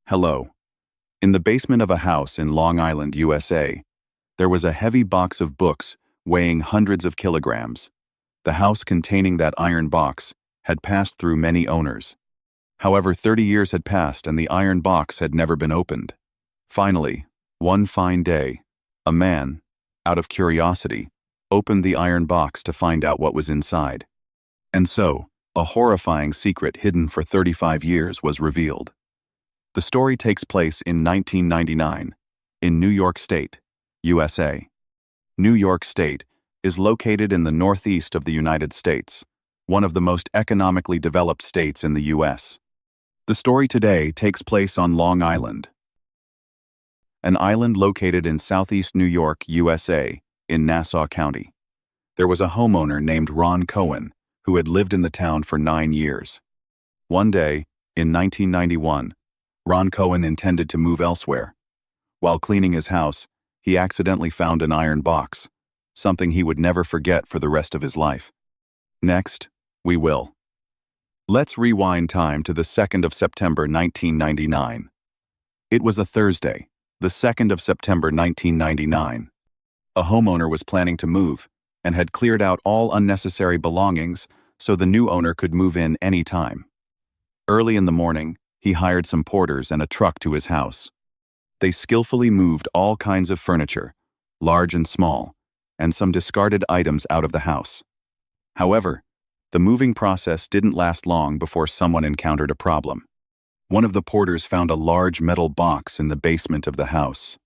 Hello. In the basement of a house in Long Island, USA, there was a heavy box of books weighing hundreds of kilograms. The house containing that iron box had passed through many owners. However, 30 years had passed and the iron box had never been opened. Finally, one fine day, a man, out of curiosity, opened the iron box to find out what was inside. And so, a horrifying secret hidden for 35 years was revealed. The story takes place in 1999, in New York State, USA. New York State is located in the northeast of the United States, one of the most economically developed states in the U.S. The story today takes place on Long Island, an island located in southeast New York, USA, in Nassau County. There was a homeowner named Ron Cohen who had lived in the town for 9 years. One day, in 1991, Ron Cohen intended to move elsewhere. While cleaning his house, he accidentally found an iron box, something he would never forget for the rest of his life. Next, we will. Let's rewind time to the 2nd of September 1999. It was a Thursday, the 2nd of September 1999. A homeowner was planning to move and had cleared out all unnecessary belongings so the new owner could move in any time. Early in the morning, he hired some porters and a truck to his house. They skillfully moved all kinds of furniture, large and small, and some discarded items out of the house. However, the moving process didn't last long before someone encountered a problem. One of the porters found a large metal box in the basement of the house.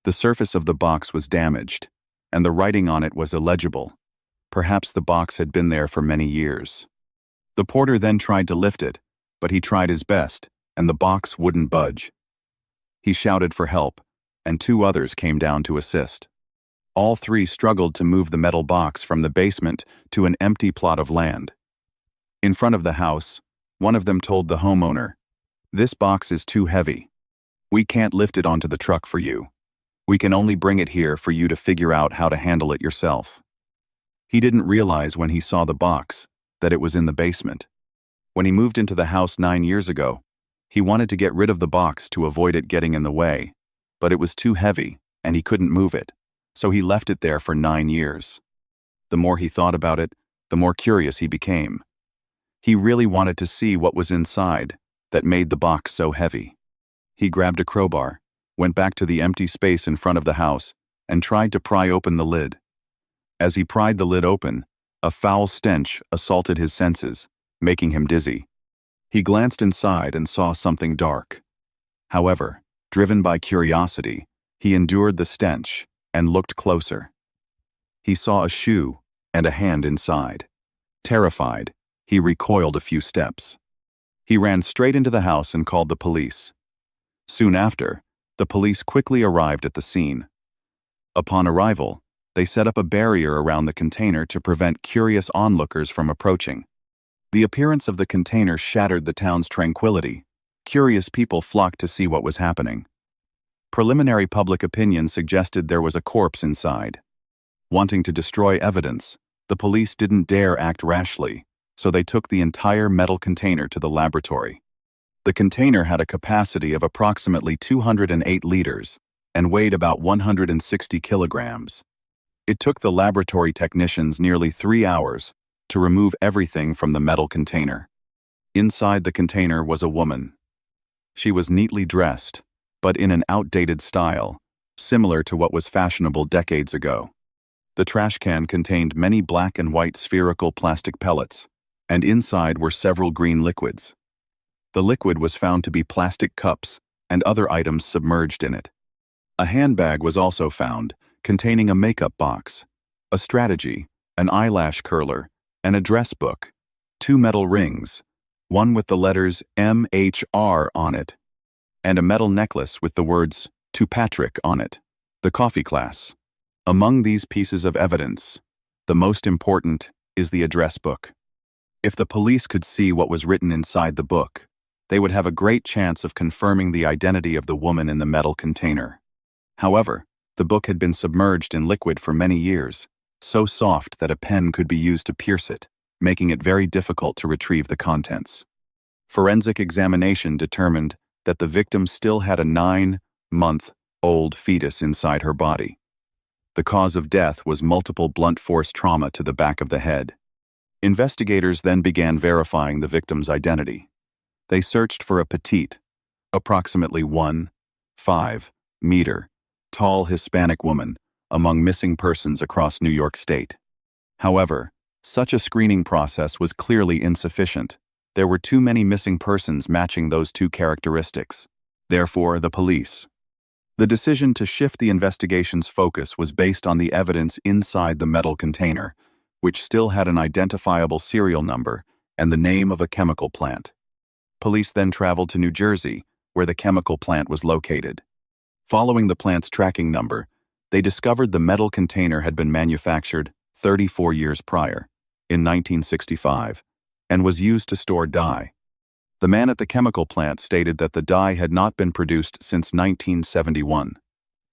The surface of the box was damaged, and the writing on it was illegible. Perhaps the box had been there for many years. The porter then tried to lift it, but he tried his best, and the box wouldn't budge. He shouted for help, and 2 others came down to assist. All 3 struggled to move the metal box from the basement to an empty plot of land. In front of the house, one of them told the homeowner, "This box is too heavy. We can't lift it onto the truck for you. We can only bring it here for you to figure out how to handle it yourself." He didn't realize when he saw the box that it was in the basement. When he moved into the house 9 years ago, he wanted to get rid of the box to avoid it getting in the way, but it was too heavy and he couldn't move it, so he left it there for 9 years. The more he thought about it, the more curious he became. He really wanted to see what was inside that made the box so heavy. He grabbed a crowbar, went back to the empty space in front of the house, and tried to pry open the lid. As he pried the lid open, a foul stench assaulted his senses, making him dizzy. He glanced inside and saw something dark. However, driven by curiosity, he endured the stench and looked closer. He saw a shoe and a hand inside. Terrified, he recoiled a few steps. He ran straight into the house and called the police. Soon after, the police quickly arrived at the scene. Upon arrival, they set up a barrier around the container to prevent curious onlookers from approaching. The appearance of the container shattered the town's tranquility. Curious people flocked to see what was happening. Preliminary public opinion suggested there was a corpse inside. Wanting to destroy evidence, the police didn't dare act rashly, so they took the entire metal container to the laboratory. The container had a capacity of approximately 208 liters and weighed about 160 kilograms. It took the laboratory technicians nearly 3 hours to remove everything from the metal container. Inside the container was a woman. She was neatly dressed, but in an outdated style, similar to what was fashionable decades ago. The trash can contained many black and white spherical plastic pellets, and inside were several green liquids. The liquid was found to be plastic cups and other items submerged in it. A handbag was also found, containing a makeup box, a strategy, an eyelash curler, an address book, 2 metal rings, one with the letters MHR on it, and a metal necklace with the words "To Patrick" on it, the coffee class. Among these pieces of evidence, the most important is the address book. If the police could see what was written inside the book, they would have a great chance of confirming the identity of the woman in the metal container. However, the book had been submerged in liquid for many years, so soft that a pen could be used to pierce it, making it very difficult to retrieve the contents. Forensic examination determined that the victim still had a 9-month-old fetus inside her body. The cause of death was multiple blunt force trauma to the back of the head. Investigators then began verifying the victim's identity. They searched for a petite, approximately 1.5 meter, tall Hispanic woman among missing persons across New York State. However, such a screening process was clearly insufficient. There were too many missing persons matching those two characteristics. Therefore, the decision to shift the investigation's focus was based on the evidence inside the metal container, which still had an identifiable serial number and the name of a chemical plant. Police then traveled to New Jersey, where the chemical plant was located. Following the plant's tracking number, they discovered the metal container had been manufactured 34 years prior, in 1965, and was used to store dye. The man at the chemical plant stated that the dye had not been produced since 1971.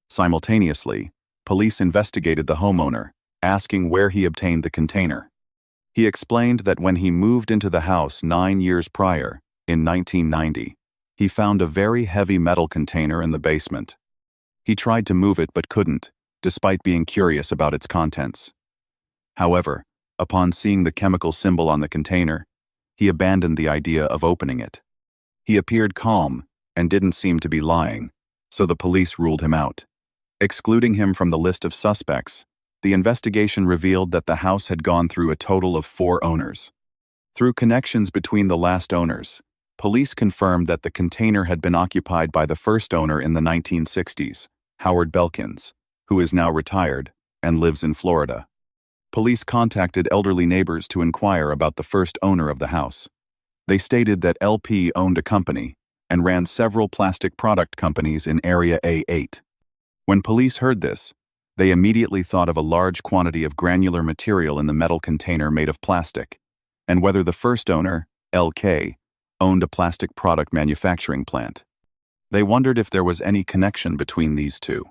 Simultaneously, police investigated the homeowner, asking where he obtained the container. He explained that when he moved into the house 9 years prior, in 1990, he found a very heavy metal container in the basement. He tried to move it but couldn't, despite being curious about its contents. However, upon seeing the chemical symbol on the container, he abandoned the idea of opening it. He appeared calm and didn't seem to be lying, so the police ruled him out. Excluding him from the list of suspects, the investigation revealed that the house had gone through a total of 4 owners. Through connections between the last owners, police confirmed that the container had been occupied by the first owner in the 1960s, Howard Belkins, who is now retired and lives in Florida. Police contacted elderly neighbors to inquire about the first owner of the house. They stated that LP owned a company and ran several plastic product companies in Area A8. When police heard this, they immediately thought of a large quantity of granular material in the metal container made of plastic, and whether the first owner, LK, owned a plastic product manufacturing plant. They wondered if there was any connection between these two.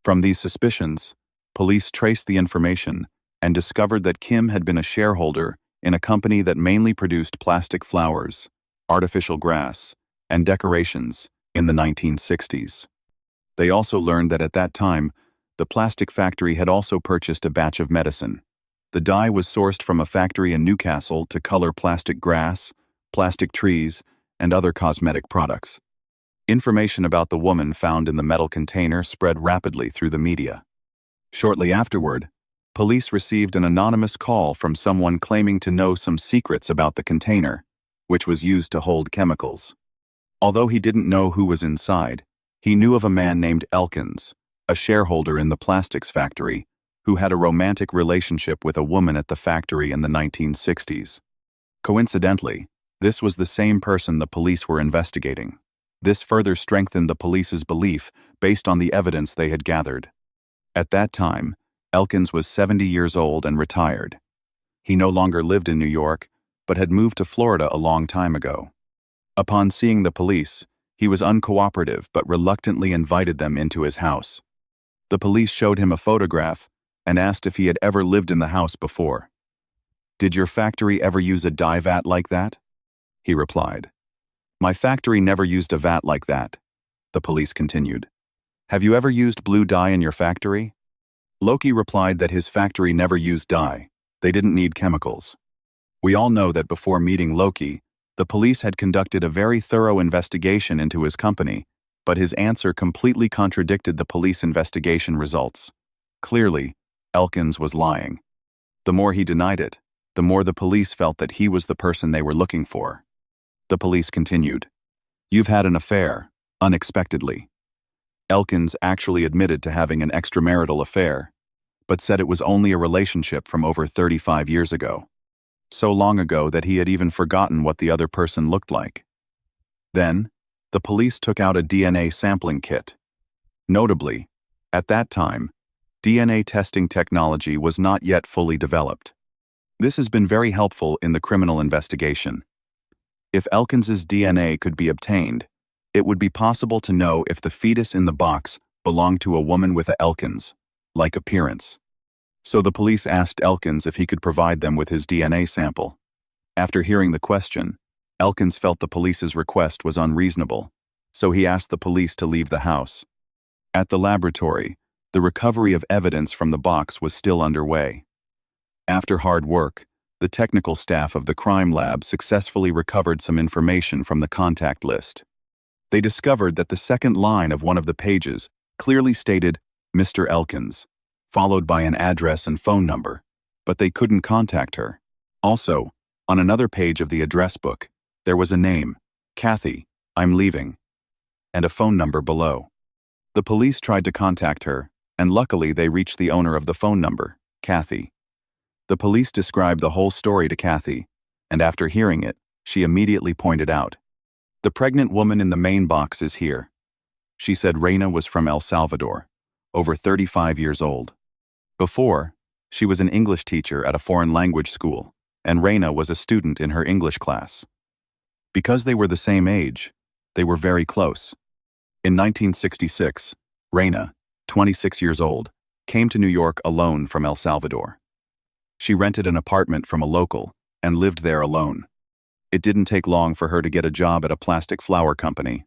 From these suspicions, police traced the information and discovered that Kim had been a shareholder in a company that mainly produced plastic flowers, artificial grass, and decorations in the 1960s. They also learned that at that time, the plastic factory had also purchased a batch of medicine. The dye was sourced from a factory in Newcastle to color plastic grass, plastic trees, and other cosmetic products. Information about the woman found in the metal container spread rapidly through the media. Shortly afterward, police received an anonymous call from someone claiming to know some secrets about the container, which was used to hold chemicals. Although he didn't know who was inside, he knew of a man named Elkins, a shareholder in the plastics factory, who had a romantic relationship with a woman at the factory in the 1960s. Coincidentally, this was the same person the police were investigating. This further strengthened the police's belief based on the evidence they had gathered. At that time, Elkins was 70 years old and retired. He no longer lived in New York, but had moved to Florida a long time ago. Upon seeing the police, he was uncooperative but reluctantly invited them into his house. The police showed him a photograph and asked if he had ever lived in the house before. "Did your factory ever use a dye vat like that?" He replied. "My factory never used a vat like that," the police continued. "Have you ever used blue dye in your factory?" Loki replied that his factory never used dye. They didn't need chemicals. We all know that before meeting Loki, the police had conducted a very thorough investigation into his company, but his answer completely contradicted the police investigation results. Clearly, Elkins was lying. The more he denied it, the more the police felt that he was the person they were looking for. The police continued. "You've had an affair, unexpectedly." Elkins actually admitted to having an extramarital affair, but said it was only a relationship from over 35 years ago. So long ago that he had even forgotten what the other person looked like. Then, the police took out a DNA sampling kit. Notably, at that time, DNA testing technology was not yet fully developed. This has been very helpful in the criminal investigation. If Elkins's DNA could be obtained, it would be possible to know if the fetus in the box belonged to a woman with a Elkins-like appearance. So the police asked Elkins if he could provide them with his DNA sample. After hearing the question, Elkins felt the police's request was unreasonable. so he asked the police to leave the house. At the laboratory, the recovery of evidence from the box was still underway. After hard work, the technical staff of the crime lab successfully recovered some information from the contact list. They discovered that the second line of one of the pages clearly stated Mr. Elkins, followed by an address and phone number, but they couldn't contact her. Also, on another page of the address book, there was a name, Kathy, I'm leaving, and a phone number below. The police tried to contact her, and luckily they reached the owner of the phone number, Kathy. The police described the whole story to Kathy, and after hearing it, she immediately pointed out, "The pregnant woman in the main box is here." She said Reyna was from El Salvador, over 35 years old. Before, she was an English teacher at a foreign language school, and Reyna was a student in her English class. Because they were the same age, they were very close. In 1966, Reyna, 26 years old, came to New York alone from El Salvador. She rented an apartment from a local and lived there alone. It didn't take long for her to get a job at a plastic flower company.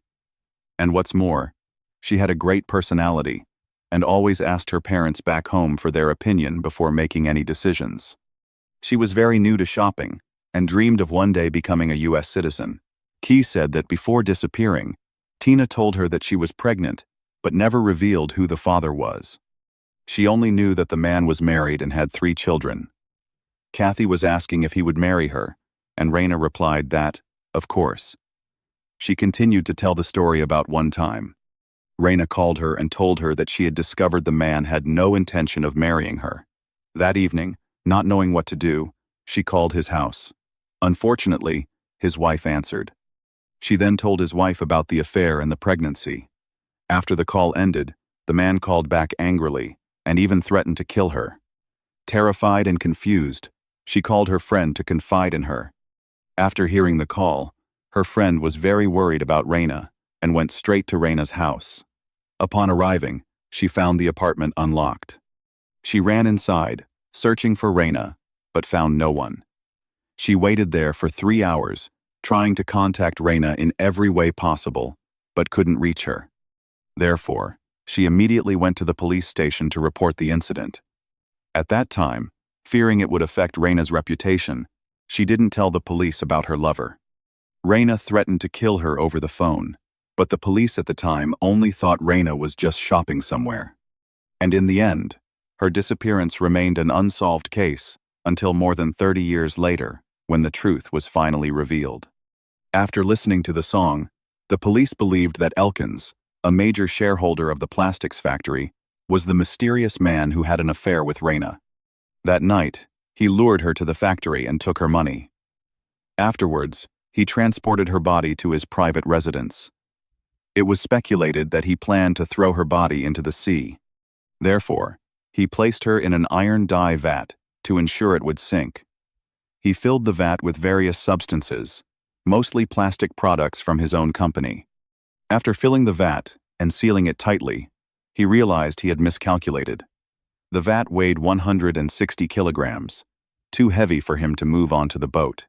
And what's more, she had a great personality and always asked her parents back home for their opinion before making any decisions. She was very new to shopping and dreamed of one day becoming a U.S. citizen. Key said that before disappearing, Tina told her that she was pregnant, but never revealed who the father was. She only knew that the man was married and had 3 children. Kathy was asking if he would marry her, and Reyna replied that, of course. She continued to tell the story about one time. Reyna called her and told her that she had discovered the man had no intention of marrying her. That evening, not knowing what to do, she called his house. Unfortunately, his wife answered. She then told his wife about the affair and the pregnancy. After the call ended, the man called back angrily and even threatened to kill her. Terrified and confused, she called her friend to confide in her. After hearing the call, her friend was very worried about Reyna and went straight to Reyna's house. Upon arriving, she found the apartment unlocked. She ran inside, searching for Reyna, but found no one. She waited there for 3 hours, trying to contact Reyna in every way possible, but couldn't reach her. Therefore, she immediately went to the police station to report the incident. At that time, fearing it would affect Reyna's reputation, she didn't tell the police about her lover. Reyna threatened to kill her over the phone, but the police at the time only thought Reyna was just shopping somewhere. And in the end, her disappearance remained an unsolved case until more than 30 years later, when the truth was finally revealed. After listening to the song, the police believed that Elkins, a major shareholder of the plastics factory, was the mysterious man who had an affair with Reyna. That night, he lured her to the factory and took her money. Afterwards, he transported her body to his private residence. It was speculated that he planned to throw her body into the sea. Therefore, he placed her in an iron dye vat to ensure it would sink. He filled the vat with various substances, mostly plastic products from his own company. After filling the vat and sealing it tightly, he realized he had miscalculated. The vat weighed 160 kilograms, too heavy for him to move onto the boat.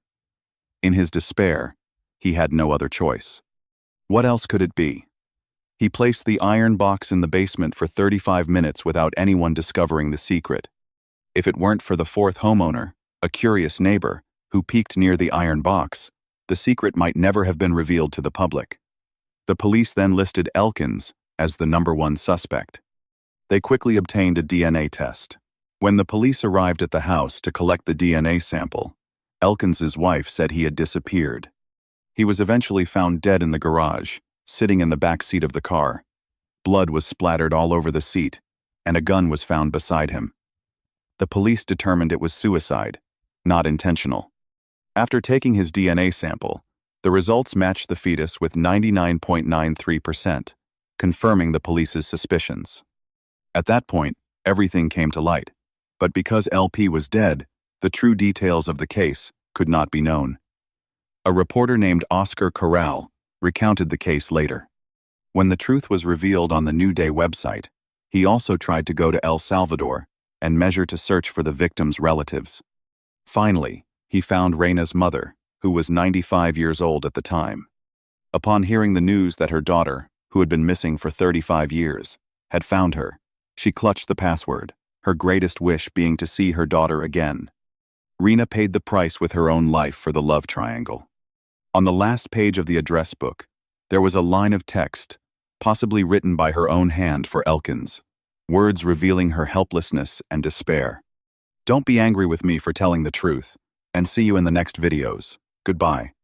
In his despair, he had no other choice. What else could it be? He placed the iron box in the basement for 35 minutes without anyone discovering the secret. If it weren't for the 4th homeowner, a curious neighbor, who peeked near the iron box, the secret might never have been revealed to the public. The police then listed Elkins as the #1 suspect. They quickly obtained a DNA test. When the police arrived at the house to collect the DNA sample, Elkins's wife said he had disappeared. He was eventually found dead in the garage, sitting in the back seat of the car. Blood was splattered all over the seat, and a gun was found beside him. The police determined it was suicide, not intentional. After taking his DNA sample, the results matched the fetus with 99.93%, confirming the police's suspicions. At that point, everything came to light, but because LP was dead, the true details of the case could not be known. A reporter named Oscar Corral recounted the case later. When the truth was revealed on the New Day website, he also tried to go to El Salvador and measure to search for the victim's relatives. Finally, he found Reyna's mother, who was 95 years old at the time. Upon hearing the news that her daughter, who had been missing for 35 years, had found her, she clutched the password, her greatest wish being to see her daughter again. Reyna paid the price with her own life for the love triangle. On the last page of the address book, there was a line of text, possibly written by her own hand for Elkins, words revealing her helplessness and despair. Don't be angry with me for telling the truth, and see you in the next videos. Goodbye.